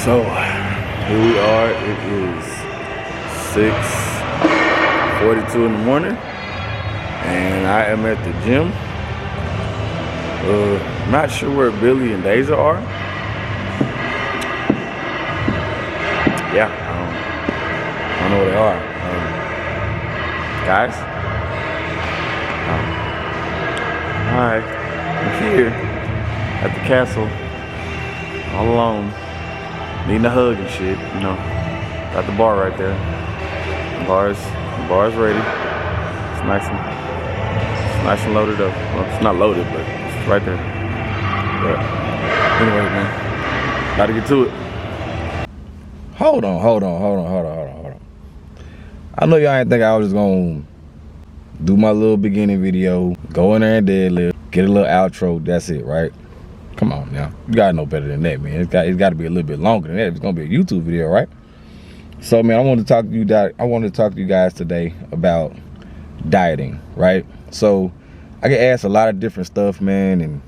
So here we are. It is 6:42 in the morning, and I am at the gym. Not sure where Billy and Deja are. Yeah, I don't know where they are. Guys, hi, I'm here at the castle, all alone, needing a hug and shit. You know, got the bar right there. The bar's ready. It's nice and loaded up. Well, it's not loaded, but it's right there. But anyway, man, gotta get to it. Hold on. I know y'all ain't think I was just gonna do my little beginning video, go in there and deadlift, get a little outro, that's it, right? Come on now, you gotta know better than that, man. It's got to be a little bit longer than that. It's gonna be a YouTube video, right? So, man, I wanted to talk to you guys today about dieting, right? So, I get asked a lot of different stuff, man, and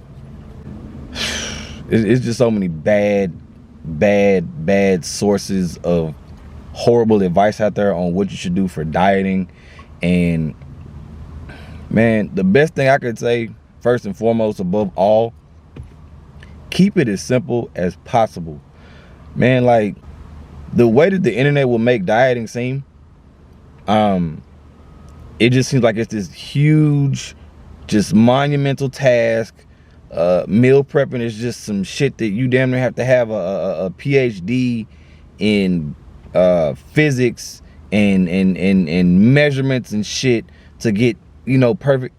it's just so many bad sources of horrible advice out there on what you should do for dieting. And man, the best thing I could say, first and foremost, above all, keep it as simple as possible. Man, like, the way that the internet will make dieting seem, it just seems like it's this huge, just monumental task. Meal prepping is just some shit that you damn near have to have a PhD in physics and measurements and shit to get, you know, perfect.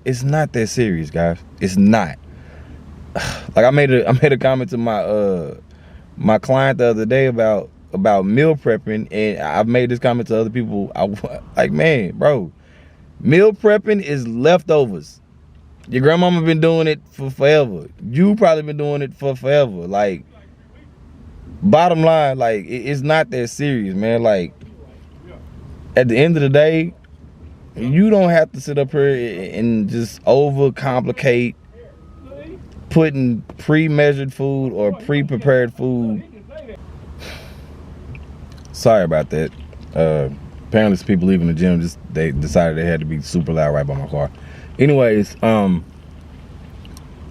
It's not that serious, guys. It's not. Like, I made a comment to my client the other day about meal prepping, and I've made this comment to other people. Like, man, bro, meal prepping is leftovers. Your grandmama been doing it for forever. You probably been doing it for forever. Like, bottom line, like, it's not that serious, man. Like, at the end of the day, you don't have to sit up here and just overcomplicate putting pre-measured food or pre-prepared food. Sorry about that. Apparently some people leaving the gym, they decided they had to be super loud right by my car. Anyways,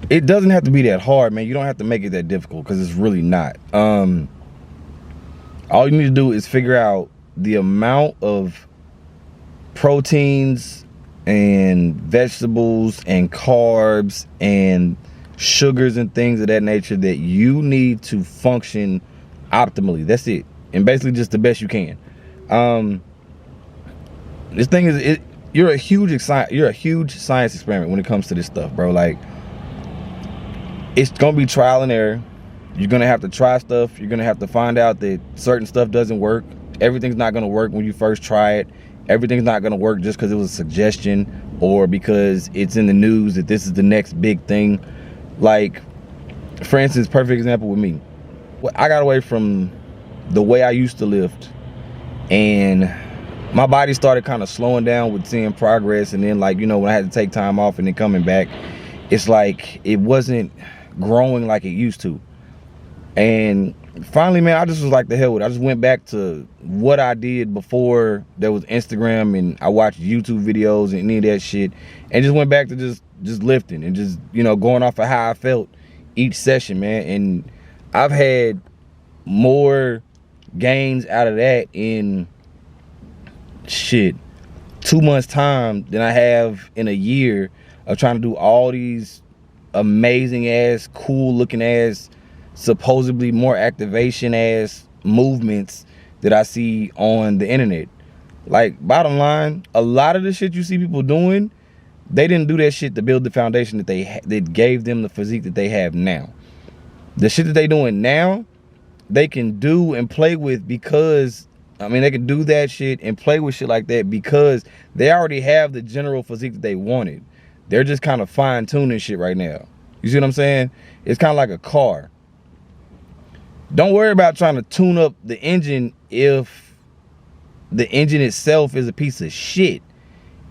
it doesn't have to be that hard, man. You don't have to make it that difficult, because it's really not. All you need to do is figure out the amount of proteins and vegetables and carbs and sugars and things of that nature that you need to function optimally. That's it. And basically just the best you can. This thing is, you're a huge science experiment when it comes to this stuff, bro. Like, it's gonna be trial and error. You're gonna have to try stuff. You're gonna have to find out that certain stuff doesn't work. Everything's not gonna work when you first try it. Everything's not gonna work just because it was a suggestion or because it's in the news that this is the next big thing. Like, for instance, perfect example with me. I got away from the way I used to lift, and my body started kind of slowing down with seeing progress. And then, like, you know, when I had to take time off and then coming back, it's like it wasn't growing like it used to. And finally, man, I just was like, the hell with it. I just went back to what I did before there was Instagram, and I watched YouTube videos and any of that shit, and just went back to just lifting and just, you know, going off of how I felt each session, man. And I've had more gains out of that in 2 months time than I have in a year of trying to do all these amazing ass, cool looking ass, supposedly more activation ass movements that I see on the internet. Like, bottom line, a lot of the shit you see people doing, they didn't do that shit to build the foundation that gave them the physique that they have now. The shit that they doing now, they can do and play with because, I mean, they can do that shit and play with shit like that because they already have the general physique that they wanted. They're just kind of fine-tuning shit right now. You see what I'm saying? It's kind of like a car. Don't worry about trying to tune up the engine if the engine itself is a piece of shit.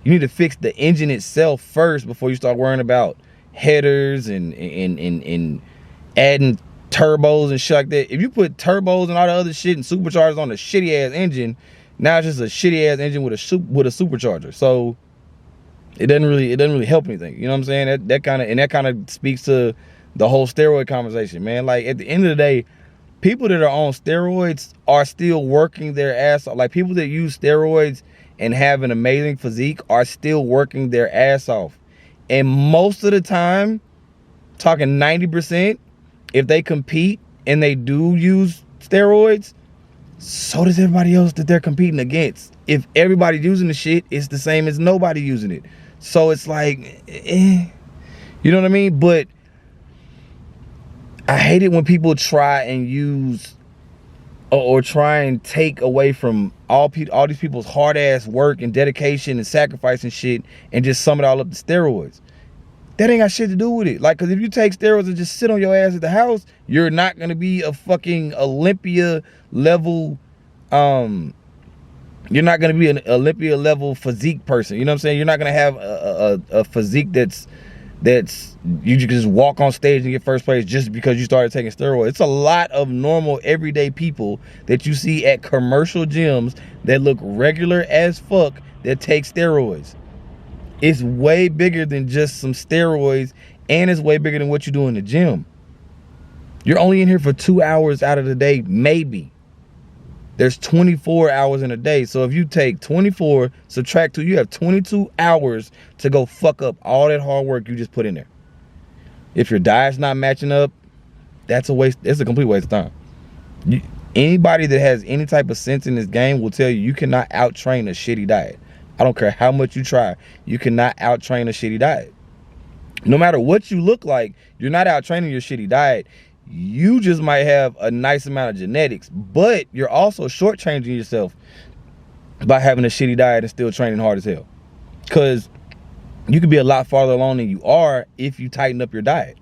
You need to fix the engine itself first before you start worrying about headers and adding turbos and shit like that. If you put turbos and all the other shit and superchargers on a shitty ass engine, now it's just a shitty ass engine with a supercharger. So it doesn't really help anything. You know what I'm saying? That kind of speaks to the whole steroid conversation, man. Like, at the end of the day, people that are on steroids are still working their ass off. Like, people that use steroids and have an amazing physique are still working their ass off. And most of the time, talking 90%, if they compete and they do use steroids, so does everybody else that they're competing against. If everybody's using the shit, it's the same as nobody using it. So it's like, you know what I mean? But I hate it when people try and use or try and take away from all these people's hard ass work and dedication and sacrifice and shit and just sum it all up to steroids. That ain't got shit to do with it. Like, because if you take steroids and just sit on your ass at the house, you're not going to be a fucking Olympia level, you're not going to be an Olympia level physique person. You know what I'm saying? You're not going to have a physique that's you can just walk on stage and get first place just because you started taking steroids. It's a lot of normal everyday people that you see at commercial gyms that look regular as fuck that take steroids. It's way bigger than just some steroids, and it's way bigger than what you do in the gym. You're only in here for 2 hours out of the day, maybe. There's 24 hours in a day. So if you take 24, subtract 2, you have 22 hours to go fuck up all that hard work you just put in there. If your diet's not matching up, that's a waste. It's a complete waste of time. Anybody that has any type of sense in this game will tell you you cannot out-train a shitty diet. I don't care how much you try. You cannot out-train a shitty diet. No matter what you look like, you're not out-training your shitty diet. You just might have a nice amount of genetics, but you're also shortchanging yourself by having a shitty diet and still training hard as hell. Because you could be a lot farther along than you are if you tighten up your diet.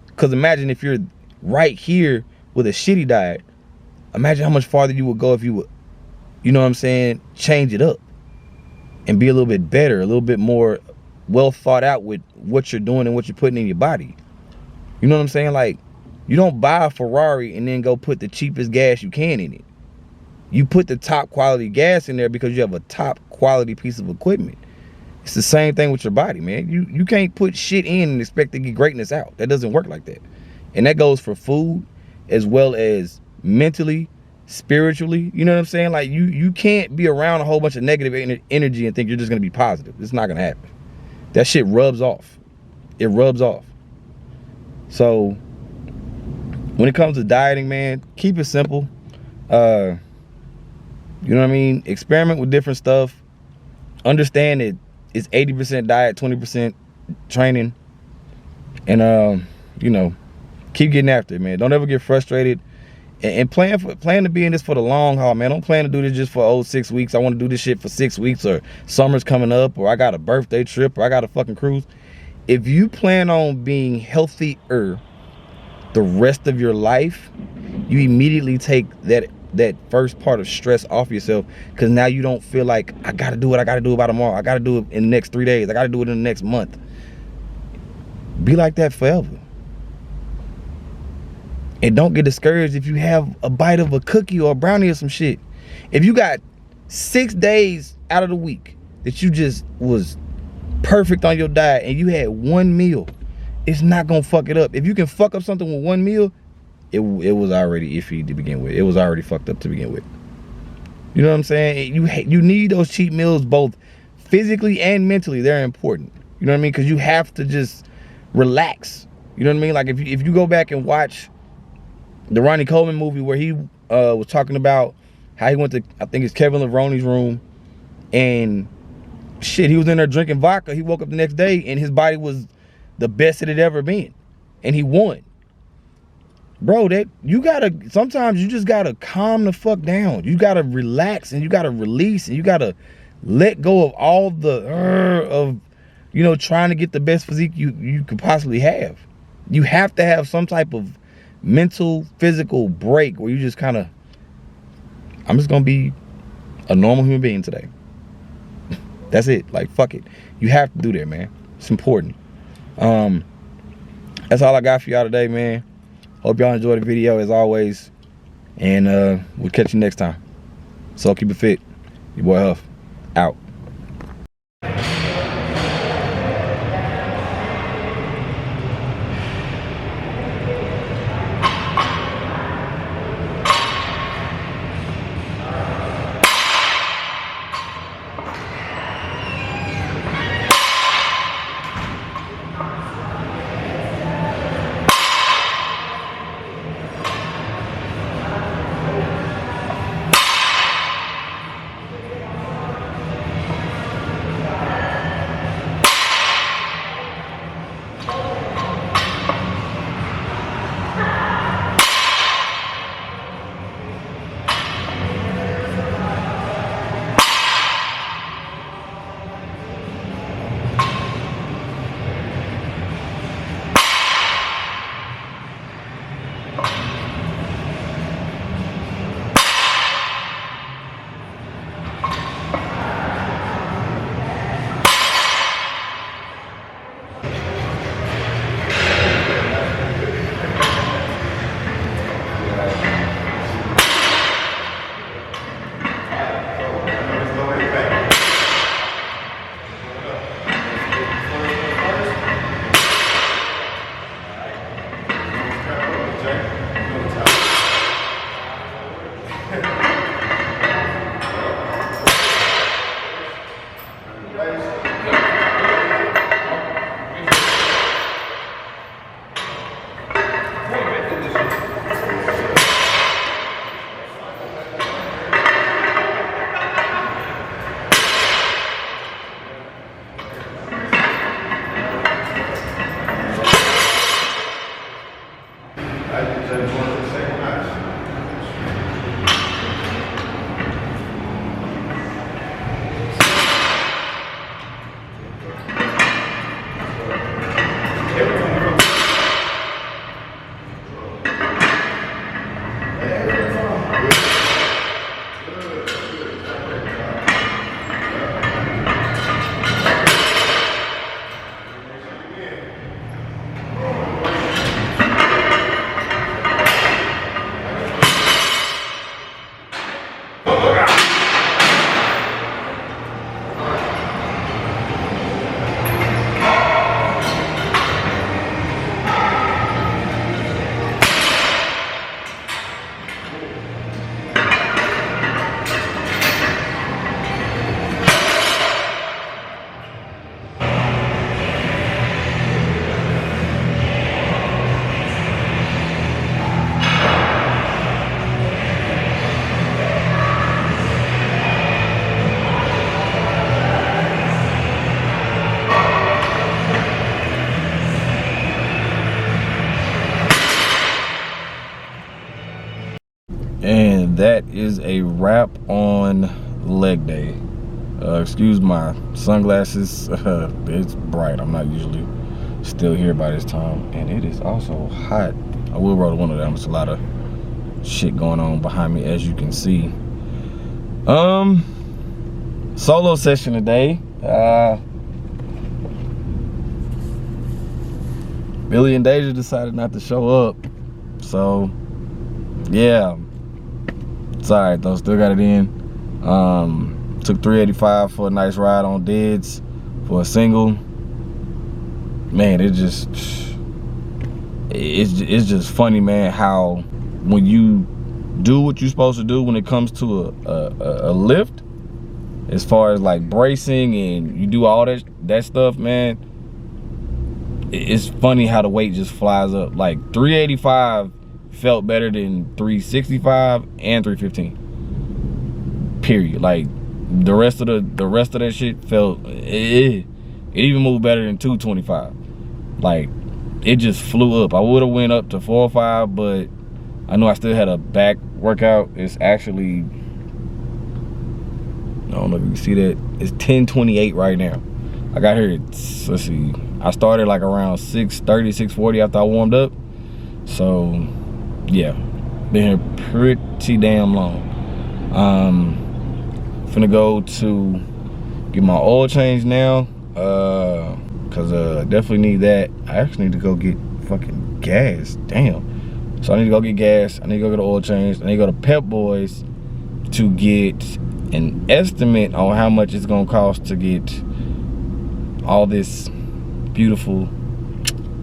Because imagine if you're right here with a shitty diet, imagine how much farther you would go if you would, you know what I'm saying, change it up and be a little bit better, a little bit more well thought out with what you're doing and what you're putting in your body. You know what I'm saying? Like, you don't buy a Ferrari and then go put the cheapest gas you can in it. You put the top quality gas in there because you have a top quality piece of equipment. It's the same thing with your body, man. You can't put shit in and expect to get greatness out. That doesn't work like that. And that goes for food as well as mentally, spiritually. You know what I'm saying? Like, you can't be around a whole bunch of negative energy and think you're just going to be positive. It's not going to happen. That shit rubs off. It rubs off. So when it comes to dieting, man, keep it simple. You know what I mean? Experiment with different stuff. Understand that it's 80% diet, 20% training. And, you know, keep getting after it, man. Don't ever get frustrated. And plan to be in this for the long haul, man. Don't plan to do this just for 6 weeks. I want to do this shit for 6 weeks, or summer's coming up, or I got a birthday trip, or I got a fucking cruise. If you plan on being healthier the rest of your life, you immediately take that first part of stress off yourself, because now you don't feel like I gotta do what I gotta do about tomorrow. I gotta do it in the next 3 days. I gotta do it in the next month. Be like that forever. And don't get discouraged if you have a bite of a cookie or a brownie or some shit. If you got 6 days out of the week that you just was perfect on your diet and you had one meal, it's not gonna fuck it up. If you can fuck up something with one meal, it was already iffy to begin with. It was already fucked up to begin with. You know what I'm saying? You need those cheat meals both physically and mentally. They're important. You know what I mean? Because you have to just relax. You know what I mean? Like, if you go back and watch the Ronnie Coleman movie where he was talking about how he went to, I think it's Kevin Levroni's room, and shit, he was in there drinking vodka. He woke up the next day and his body was the best it had ever been, and he won. Bro, sometimes you just gotta calm the fuck down. You gotta relax, and you gotta release, and you gotta let go of all the you know, trying to get the best physique you could possibly have. You have to have some type of mental, physical break where you just kind of, I'm just gonna be a normal human being today. That's it. Like, fuck it. You have to do that, man. It's important. That's all I got for y'all today, man. Hope y'all enjoyed the video as always. And we'll catch you next time. So keep it fit. Your boy Huff. Out. And that is a wrap on leg day. Excuse my sunglasses. It's bright. I'm not usually still here by this time. And it is also hot. I will roll the window down. There's a lot of shit going on behind me, as you can see. Solo session today. Billy and Deja decided not to show up. So, yeah. It's alright though, still got it in. Took 385 for a nice ride on Deads for a single. Man, it's just funny, man, how when you do what you're supposed to do when it comes to a lift, as far as like bracing and you do all that stuff, man, it's funny how the weight just flies up. Like 385 felt better than 365 and 315. Period. Like the rest of that shit felt it even moved better than 225. Like it just flew up. I would have went up to 405, but I know I still had a back workout. It's actually, I don't know if you can see that, it's 10:28 right now. I got here at, let's see, I started like around 6:30, 6:40 after I warmed up. So yeah, been here pretty damn long. Finna go to get my oil change now, cause definitely need that. I actually need to go get fucking gas. Damn, So I need to go get gas. I need to go get an oil change. I need to go to Pep Boys to get an estimate on how much it's gonna cost to get all this beautiful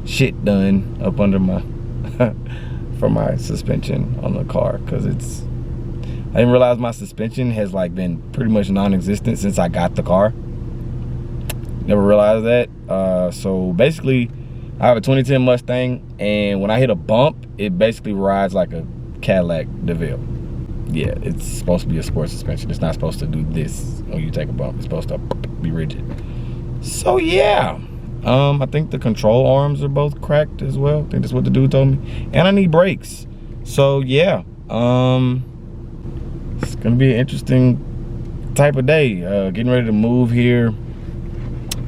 shit done up under my for my suspension on the car, because I didn't realize my suspension has like been pretty much non-existent since I got the car. Never realized that. So basically I have a 2010 Mustang, and when I hit a bump, it basically rides like a Cadillac DeVille. Yeah, it's supposed to be a sport suspension. It's not supposed to do this when you take a bump. It's supposed to be rigid. So yeah, I think the control arms are both cracked as well. I think that's what the dude told me. And I need brakes. So yeah, it's gonna be an interesting type of day. Getting ready to move here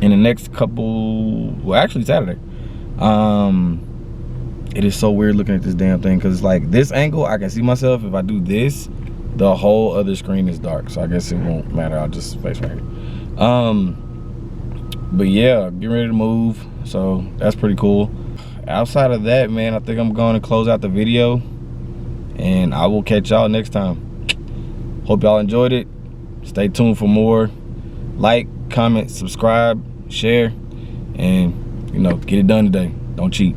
in the next couple, well actually Saturday. It is so weird looking at this damn thing, because like this angle I can see myself. If I do this, the whole other screen is dark, so I guess it won't matter. I'll just face right here. But yeah, getting ready to move, so that's pretty cool. Outside of that, man, I think I'm going to close out the video, and I will catch y'all next time. Hope y'all enjoyed it. Stay tuned for more. Like, comment, subscribe, share, and you know, get it done today. Don't cheat.